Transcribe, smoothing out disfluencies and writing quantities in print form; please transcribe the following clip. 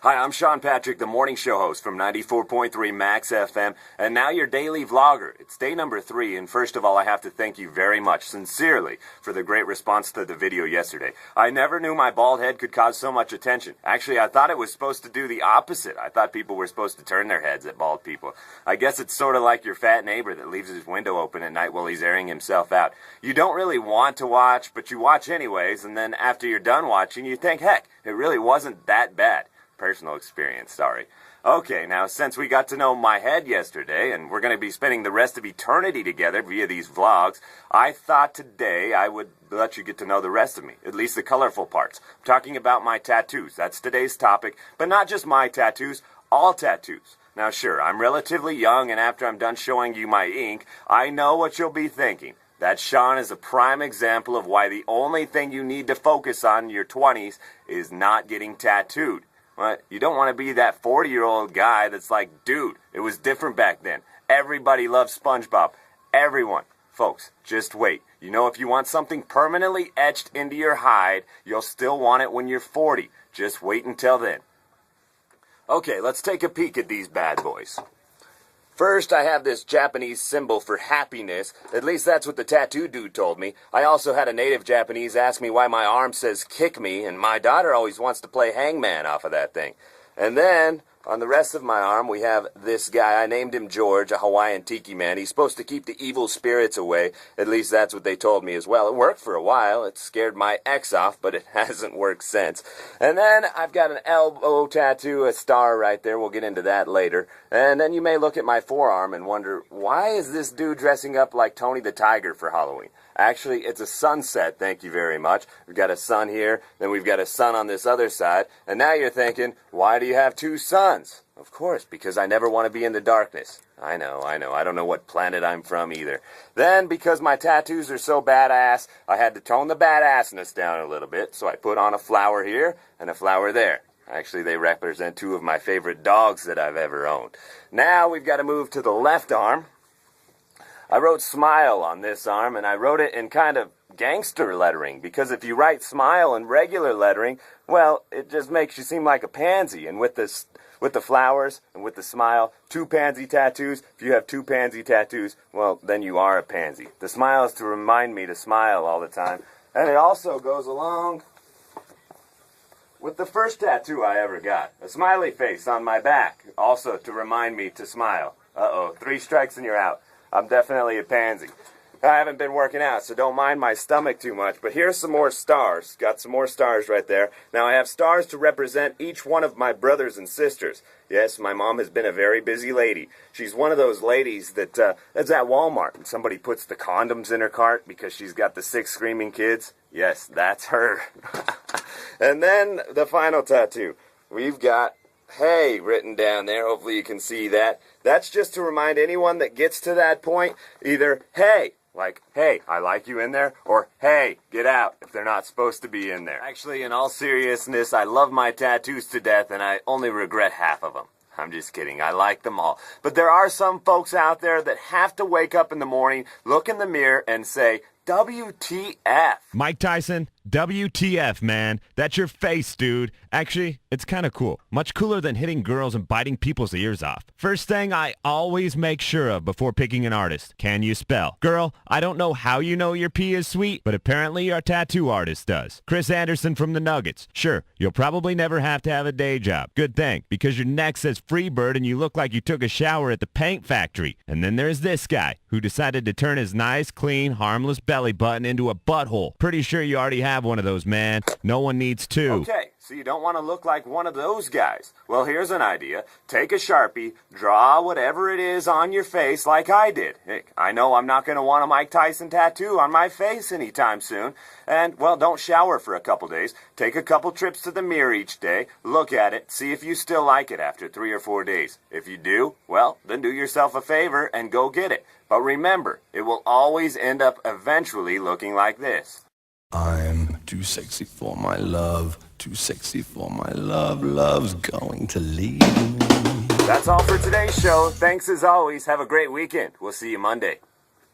Hi, I'm Shawn Patrick, the morning show host from 94.3 Max FM, and now your daily vlogger. It's day number 3, and first of all, I have to thank you very much, sincerely, for the great response to the video yesterday. I never knew my bald head could cause so much attention. Actually, I thought it was supposed to do the opposite. I thought people were supposed to turn their heads at bald people. I guess it's sort of like your fat neighbor that leaves his window open at night while he's airing himself out. You don't really want to watch, but you watch anyways, and then after you're done watching, you think, heck, it really wasn't that bad. Personal experience, sorry. Okay, now since we got to know my head yesterday, and we're going to be spending the rest of eternity together via these vlogs, I thought today I would let you get to know the rest of me, at least the colorful parts. I'm talking about my tattoos. That's today's topic, but not just my tattoos, all tattoos. Now sure, I'm relatively young, and after I'm done showing you my ink, I know what you'll be thinking. That Shawn is a prime example of why the only thing you need to focus on in your 20s is not getting tattooed. What? You don't want to be that 40-year-old guy that's like, dude, it was different back then. Everybody loves SpongeBob. Everyone. Folks, just wait. You know, if you want something permanently etched into your hide, you'll still want it when you're 40. Just wait until then. Okay, let's take a peek at these bad boys. First, I have this Japanese symbol for happiness. At least that's what the tattoo dude told me. I also had a native Japanese ask me why my arm says kick me, and my daughter always wants to play hangman off of that thing. And then, on the rest of my arm, we have this guy. I named him George, a Hawaiian tiki man. He's supposed to keep the evil spirits away. At least that's what they told me as well. It worked for a while. It scared my ex off, but it hasn't worked since. And then I've got an elbow tattoo, a star right there. We'll get into that later. And then you may look at my forearm and wonder, why is this dude dressing up like Tony the Tiger for Halloween? Actually, it's a sunset, thank you very much. We've got a sun here, then we've got a sun on this other side, and now you're thinking, why do you have two suns? Of course, because I never want to be in the darkness. I know, I don't know what planet I'm from either. Then, because my tattoos are so badass, I had to tone the badassness down a little bit, so I put on a flower here and a flower there. Actually, they represent 2 of my favorite dogs that I've ever owned. Now, we've got to move to the left arm. I wrote smile on this arm, and I wrote it in kind of gangster lettering, because if you write smile in regular lettering, well, it just makes you seem like a pansy. And with the flowers and with the smile, 2 pansy tattoos. If you have 2 pansy tattoos, well, then you are a pansy. The smile is to remind me to smile all the time. And it also goes along with the first tattoo I ever got, a smiley face on my back, also to remind me to smile. Uh-oh, 3 strikes and you're out. I'm definitely a pansy. I haven't been working out, so don't mind my stomach too much. But here's some more stars. Got some more stars right there. Now I have stars to represent each one of my brothers and sisters. Yes, my mom has been a very busy lady. She's one of those ladies that's at Walmart and somebody puts the condoms in her cart because she's got the 6 screaming kids. Yes, that's her. And then the final tattoo. We've got hey written down there. Hopefully you can see that. That's just to remind anyone that gets to that point, either hey, like, hey, I like you in there, or hey, get out, if they're not supposed to be in there. Actually, in all seriousness, I love my tattoos to death, and I only regret half of them. I'm just kidding. I like them all. But there are some folks out there that have to wake up in the morning, look in the mirror, and say, WTF. Mike Tyson, WTF, man. That's your face, dude. Actually, it's kind of cool. Much cooler than hitting girls and biting people's ears off. First thing I always make sure of before picking an artist. Can you spell? Girl, I don't know how you know your P is sweet, but apparently your tattoo artist does. Chris Anderson from the Nuggets. Sure, you'll probably never have to have a day job. Good thing, because your neck says Freebird and you look like you took a shower at the paint factory. And then there's this guy who decided to turn his nice, clean, harmless belly button into a butthole. Pretty sure you already have one of those, man. No one needs 2. Okay, so you don't want to look like one of those guys. Well, here's an idea. Take a Sharpie, draw whatever it is on your face like I did. Heck, I know I'm not going to want a Mike Tyson tattoo on my face anytime soon. And, well, don't shower for a couple days. Take a couple trips to the mirror each day. Look at it. See if you still like it after 3 or 4 days. If you do, well, then do yourself a favor and go get it. But remember, it will always end up eventually looking like this. I'm too sexy for my love, too sexy for my love, love's going to leave me. That's all for today's show. Thanks as always. Have a great weekend. We'll see you Monday.